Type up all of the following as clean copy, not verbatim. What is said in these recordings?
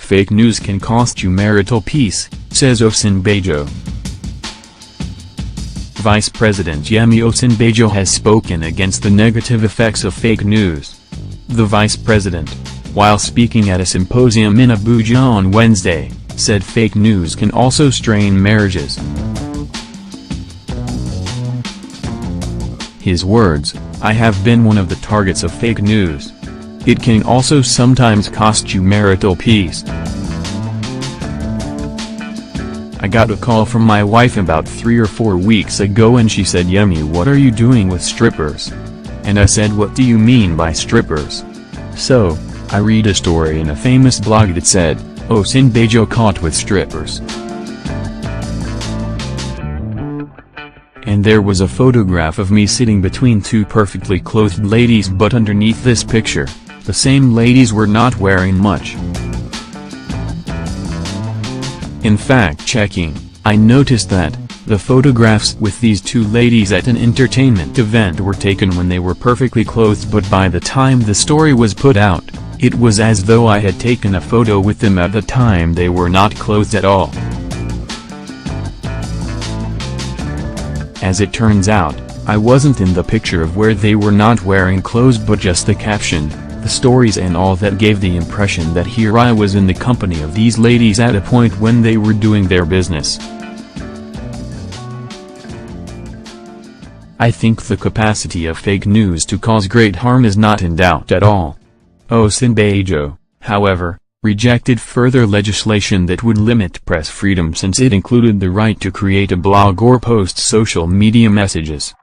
Fake news can cost you marital peace, says Osinbajo. Vice President Yemi Osinbajo has spoken against the negative effects of fake news. The vice president, while speaking at a symposium in Abuja on Wednesday, said fake news can also strain marriages. His words, "I have been one of the targets of fake news. It can also sometimes cost you marital peace. I got a call from my wife about 3 or 4 weeks ago and she said, 'Yemi, what are you doing with strippers?' And I said, 'What do you mean by strippers?' So, I read a story in a famous blog that said, 'Osinbajo caught with strippers.' And there was a photograph of me sitting between two perfectly clothed ladies, but underneath this picture, the same ladies were not wearing much. In fact, checking, I noticed that the photographs with these two ladies at an entertainment event were taken when they were perfectly clothed, but by the time the story was put out, it was as though I had taken a photo with them at the time they were not clothed at all." As it turns out, I wasn't in the picture of where they were not wearing clothes, but just the caption, the stories and all that gave the impression that here I was in the company of these ladies at a point when they were doing their business. I think the capacity of fake news to cause great harm is not in doubt at all. Osinbajo, however, rejected further legislation that would limit press freedom since it included the right to create a blog or post social media messages.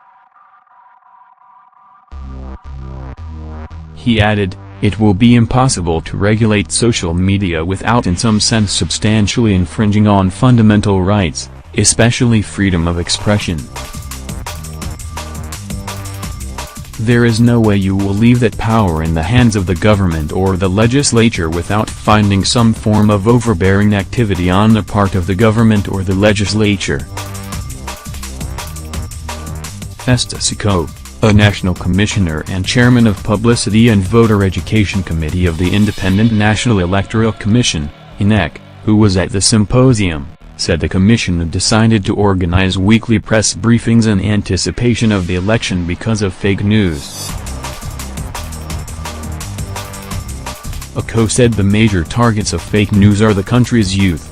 He added, "It will be impossible to regulate social media without in some sense substantially infringing on fundamental rights, especially freedom of expression. There is no way you will leave that power in the hands of the government or the legislature without finding some form of overbearing activity on the part of the government or the legislature." Festus Iko, a national commissioner and chairman of Publicity and Voter Education Committee of the Independent National Electoral Commission, INEC, who was at the symposium, said the commission had decided to organize weekly press briefings in anticipation of the election because of fake news. Iko said the major targets of fake news are the country's youth.